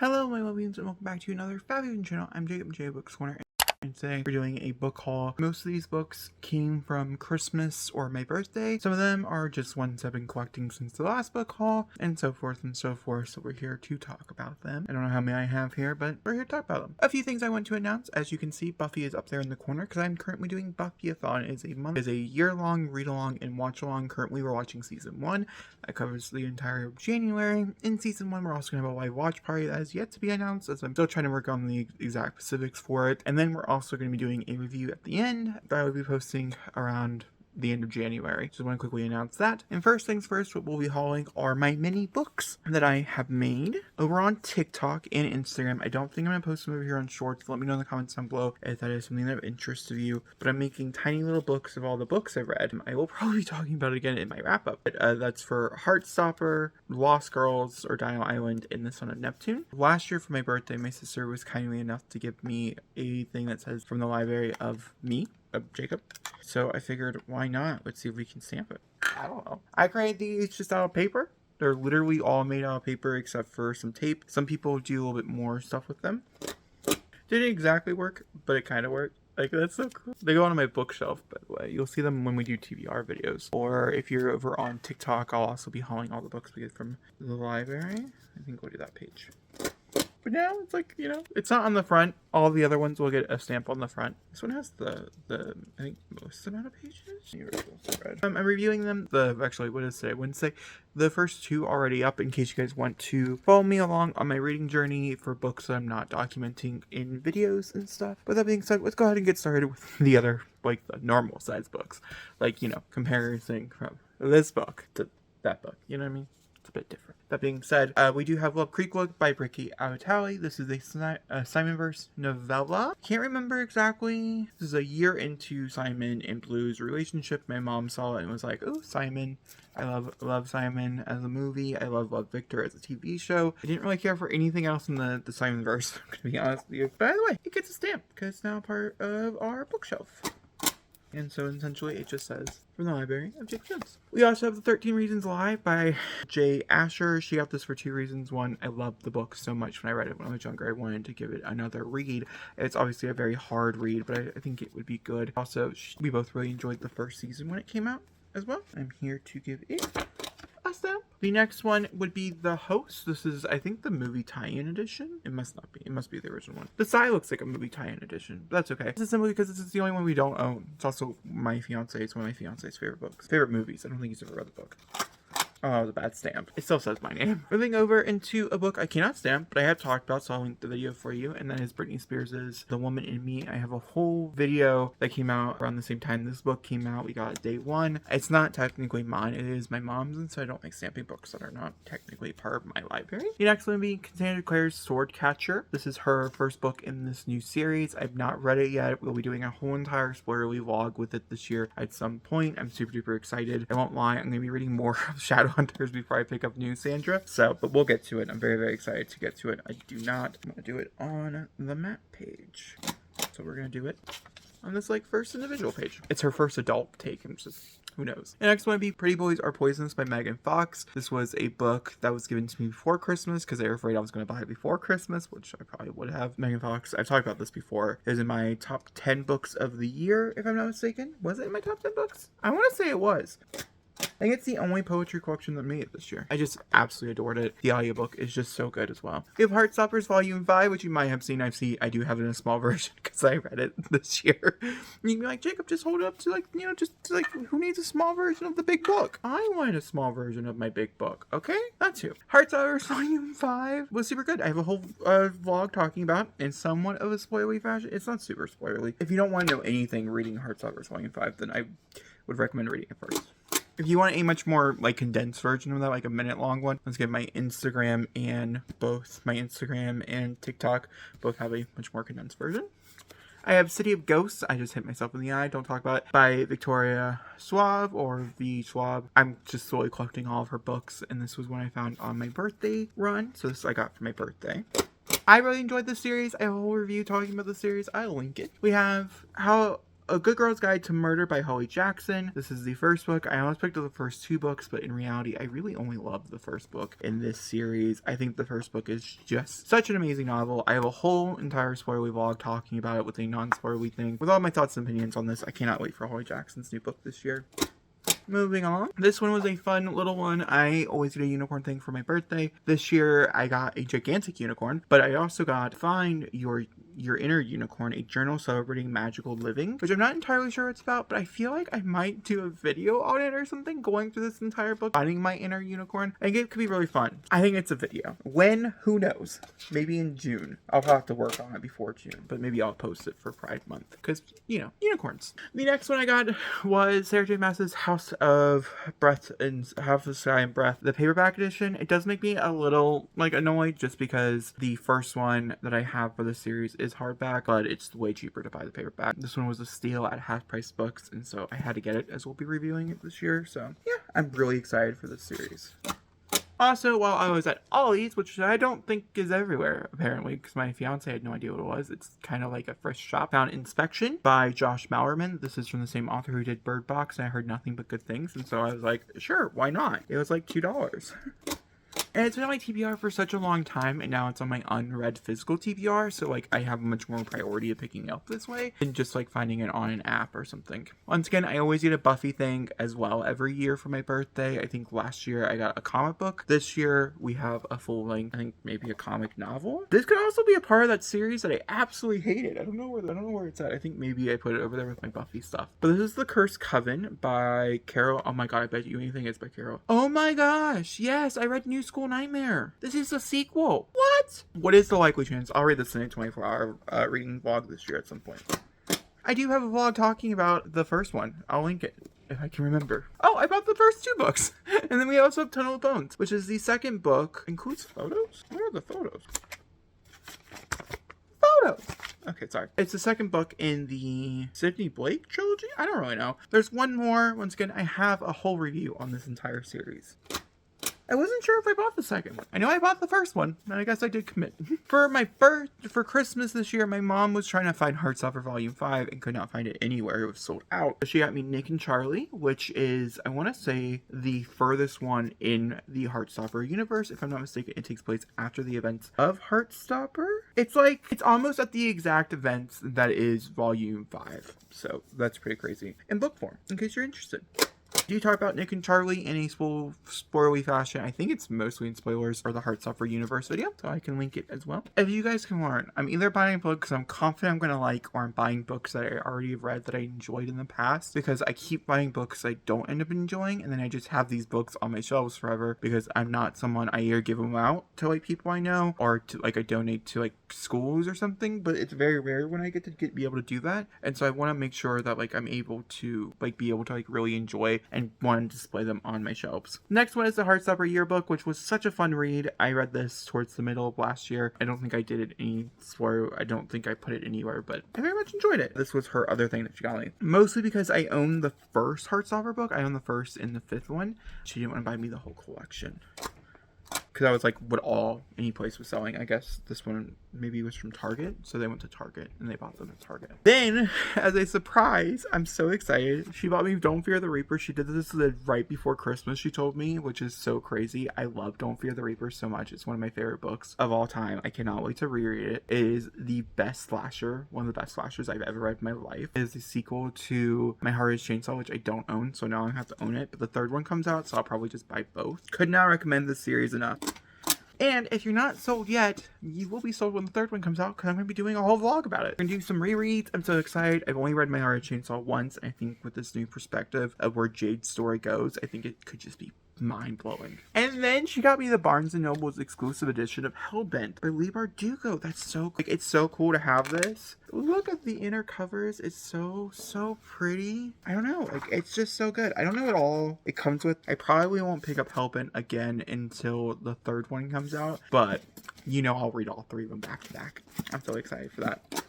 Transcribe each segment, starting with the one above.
Hello, my lovians, and welcome back to another fabulous channel. I'm Jacob, J Books Corner, and today we're doing a book haul. Most of these books came from Christmas or my birthday. Some of them are just ones I've been collecting since the last book haul, and so forth and so forth. So we're here to talk about them. I don't know how many I have here, but we're here to talk about them. A few things I want to announce. As you can see, Buffy is up there in the corner because I'm currently doing Buffy-a-thon. It is a year-long read-along and watch-along. Currently, we're watching season 1. That covers the entire of January. In season 1, we're also going to have a live watch party that has yet to be announced, as I'm still trying to work on the exact specifics for it. And then we're also going to be doing a review at the end that I will be posting around the end of January. Just want to quickly announce that. And first things first, what we'll be hauling are my mini books that I have made over on TikTok and Instagram. I don't think I'm going to post them over here on Shorts. Let me know in the comments down below if that is something that of interest to you. But I'm making tiny little books of all the books I've read. I will probably be talking about it again in my wrap-up. But that's for Heartstopper, Lost Girls, or Dino Island, and The Son of Neptune. Last year for my birthday, my sister was kindly enough to give me a thing that says from the library of me. Jacob. So I figured, why not? Let's see if we can stamp it. I don't know. I created these just out of paper. They're literally all made out of paper except for some tape. Some people do a little bit more stuff with them. Didn't exactly work, but it kind of worked. Like, that's so cool. They go on my bookshelf, by the way. You'll see them when we do TBR videos. Or if you're over on TikTok, I'll also be hauling all the books we get from the library. I think we'll do that page. But now it's like, you know, it's not on the front. All the other ones will get a stamp on the front. This one has the I think most amount of pages. I'm reviewing them. Actually, what is today? Wednesday. The first two already up in case you guys want to follow me along on my reading journey for books that I'm not documenting in videos and stuff. With that being said, let's go ahead and get started with the other, like the normal size books. Like, you know, comparison from this book to that book. You know what I mean? A bit different. That being said, we do have Love Creek Book by Ricky Avatali. This is a Simonverse novella. Can't remember exactly. This is a year into Simon and Blue's relationship. My mom saw it and was like, "Oh, Simon. I love Simon as a movie. I love Victor as a TV show." I didn't really care for anything else in the Simonverse, I'm gonna be honest with you. By the way, it gets a stamp because it's now part of our bookshelf. And so essentially it just says, from the library of Jacob Jones. We also have The 13 Reasons Why by Jay Asher. She got this for two reasons. One, I loved the book so much when I read it when I was younger. I wanted to give it another read. It's obviously a very hard read, but I think it would be good. Also, we both really enjoyed the first season when it came out as well. I'm here to give it a stamp. The next one would be The Host. This is, I think, the movie tie-in edition. It must not be. It must be the original one. The side looks like a movie tie-in edition, but that's okay. This is simply because this is the only one we don't own. It's also my fiance. It's one of my fiance's favorite books. Favorite movies. I don't think he's ever read the book. Oh, that was a bad stamp. It still says my name. Moving over into a book I cannot stamp, but I have talked about, so I'll link the video for you, and that is Britney Spears' The Woman in Me. I have a whole video that came out around the same time this book came out. We got it day one. It's not technically mine. It is my mom's, and so I don't like stamping books that are not technically part of my library. The next one being Cassandra Clare's Sword Catcher. This is her first book in this new series. I've not read it yet. We'll be doing a whole entire spoilerly vlog with it this year at some point. I'm super duper excited. I won't lie. I'm going to be reading more of Shadowhunters before I pick up new Sandra. So, but we'll get to it. I'm very, very excited to get to it. I'm going to do it on the map page. So we're going to do it on this, like, first individual page. It's her first adult take. I'm just, who knows? The next one would be Pretty Boys Are Poisonous by Megan Fox. This was a book that was given to me before Christmas because they were afraid I was going to buy it before Christmas, which I probably would have. Megan Fox, I've talked about this before, is in my top 10 books of the year, if I'm not mistaken. Was it in my top 10 books? I want to say it was. I think it's the only poetry collection that made it this year. I just absolutely adored it. The audiobook is just so good as well. We have Heartstoppers Volume 5, which you might have seen. I do have it in a small version because I read it this year. And you can be like, Jacob, just hold it up to, like, you know, just to, like, who needs a small version of the big book? I wanted a small version of my big book, okay? That's who. Heartstoppers Volume 5 was super good. I have a whole vlog talking about in somewhat of a spoilery fashion. It's not super spoilery. If you don't want to know anything reading Heartstoppers Volume 5, then I would recommend reading it first. If you want a much more, like, condensed version of that, like a minute-long one, let's get my Instagram and TikTok both have a much more condensed version. I have City of Ghosts. I just hit myself in the eye. Don't talk about it. By Victoria Schwab or V. Schwab. I'm just slowly collecting all of her books, and this was one I found on my birthday run. So this I got for my birthday. I really enjoyed this series. I have a whole review talking about the series. I'll link it. We have How A Good Girl's Guide to Murder by Holly Jackson. This is the first book. I almost picked up the first 2 books, but in reality, I really only love the first book in this series. I think the first book is just such an amazing novel. I have a whole entire spoilerly vlog talking about it with a non-spoilerly thing, with all my thoughts and opinions on this. I cannot wait for Holly Jackson's new book this year. Moving on. This one was a fun little one. I always get a unicorn thing for my birthday. This year I got a gigantic unicorn, but I also got Find Your Inner Unicorn, a journal celebrating magical living, which I'm not entirely sure what it's about, but I feel like I might do a video on it or something, going through this entire book, finding my inner unicorn. I think it could be really fun. I think it's a video. When? Who knows? Maybe in June. I'll have to work on it before June, but maybe I'll post it for Pride Month, because, you know, unicorns. The next one I got was Sarah J. Maas's House of Breath and House of Sky and Breath, the paperback edition. It does make me a little, like, annoyed, just because the first one that I have for the series is hardback, but it's way cheaper to buy the paperback. This one was a steal at Half Price Books, and so I had to get it, as we'll be reviewing it this year. So yeah, I'm really excited for this series. Also, while I was at Ollie's, which I don't think is everywhere, apparently, because my fiance had no idea what it was. It's kind of like a fresh shop. Found Inspection by Josh Malerman. This is from the same author who did Bird Box, and I heard nothing but good things, and so I was like, sure, why not? It was like $2. And it's been on my TBR for such a long time, and now it's on my unread physical TBR, so like I have much more priority of picking it up this way than just like finding it on an app or something. Once again, I always get a Buffy thing as well every year for my birthday. I think last year I got a comic book. This year we have a full length, I think maybe a comic novel. This could also be a part of that series that I absolutely hated. I don't know where it's at. I think maybe I put it over there with my Buffy stuff. But this is The Cursed Coven by Carol. Oh my god, I bet you anything it's by Carol. Oh my gosh, yes, I read New School Nightmare. This is a sequel. What is the likely chance? I'll read this in a 24-hour reading vlog this year at some point. I do have a vlog talking about the first one. I'll link it if I can remember. Oh, I bought the first 2 books. And then we also have Tunnel of Bones, which is the second book. Includes photos? Where are the photos? Okay, sorry. It's the second book in the Sydney Blake trilogy? I don't really know. There's one more. Once again, I have a whole review on this entire series. I wasn't sure if I bought the second one. I know I bought the first one, and I guess I did commit. For Christmas this year, my mom was trying to find Heartstopper Volume 5 and could not find it anywhere. It was sold out. So she got me Nick and Charlie, which is, I want to say, the furthest one in the Heartstopper universe. If I'm not mistaken, it takes place after the events of Heartstopper. It's almost at the exact events that is Volume 5. So that's pretty crazy. In book form, in case you're interested. Do you talk about Nick and Charlie in a spoilery fashion? I think it's mostly in spoilers for the Heartstopper universe video, so I can link it as well. If you guys can learn, I'm either buying books I'm confident I'm going to like, or I'm buying books that I already have read that I enjoyed in the past, because I keep buying books I don't end up enjoying, and then I just have these books on my shelves forever, because I'm not someone, I either give them out to like people I know, or to like I donate to like schools or something, but it's very rare when I get to be able to do that, and so I want to make sure that like I'm able to like be able to like really enjoy and want to display them on my shelves. Next one is the Heartstopper Yearbook, which was such a fun read. I read this towards the middle of last year. I don't think I did it I don't think I put it anywhere, but I very much enjoyed it. This was her other thing that she got me. Mostly because I own the first Heartstopper book. I own the first and the 5th one. She didn't want to buy me the whole collection, because I was like, what any place was selling. I guess this one maybe was from Target, so they went to Target and they bought them at Target. Then, as a surprise, I'm so excited, she bought me Don't Fear the Reaper. She did this right before Christmas, she told me, which is so crazy. I love Don't Fear the Reaper so much. It's one of my favorite books of all time. I cannot wait to reread it. It is the best slasher, one of the best slashers I've ever read in my life. It is the sequel to My Heart is Chainsaw, which I don't own, so now I have to own it, but the 3rd one comes out, so I'll probably just buy both. Could not recommend this series enough. And if you're not sold yet, you will be sold when the 3rd one comes out, because I'm going to be doing a whole vlog about it. I'm going to do some rereads. I'm so excited. I've only read My Heart is Chainsaw once, and I think with this new perspective of where Jade's story goes, I think it could just be mind-blowing. And then she got me the Barnes & Noble's exclusive edition of Hellbent by Leigh Bardugo. That's so like, it's so cool to have this. Look at the inner covers. It's so pretty. I don't know, like, it's just so good. I don't know what all it comes with. I probably won't pick up Hellbent again until the 3rd one comes out, but you know, I'll read all 3 of them back to back. I'm so excited for that.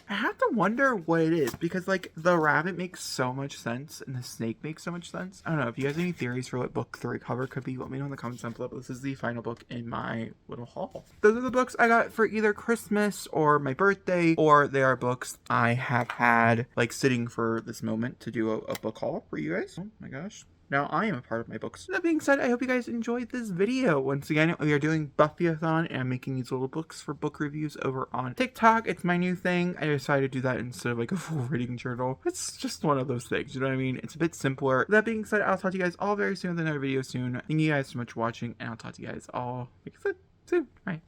I have to wonder what it is because, like, the rabbit makes so much sense and the snake makes so much sense. I don't know. If you guys have any theories for what book 3 cover could be, let me know in the comments down below. But this is the final book in my little haul. Those are the books I got for either Christmas or my birthday, or they are books I have had, like, sitting for this moment to do a book haul for you guys. Oh my gosh. Now I am a part of my books. That being said, I hope you guys enjoyed this video. Once again, we are doing Buffy-a-thon and I'm making these little books for book reviews over on TikTok. It's my new thing. I decided to do that instead of like a full reading journal. It's just one of those things, you know what I mean? It's a bit simpler. That being said, I'll talk to you guys all very soon with another video soon. Thank you guys so much for watching, and I'll talk to you guys all, like I said, soon. All right.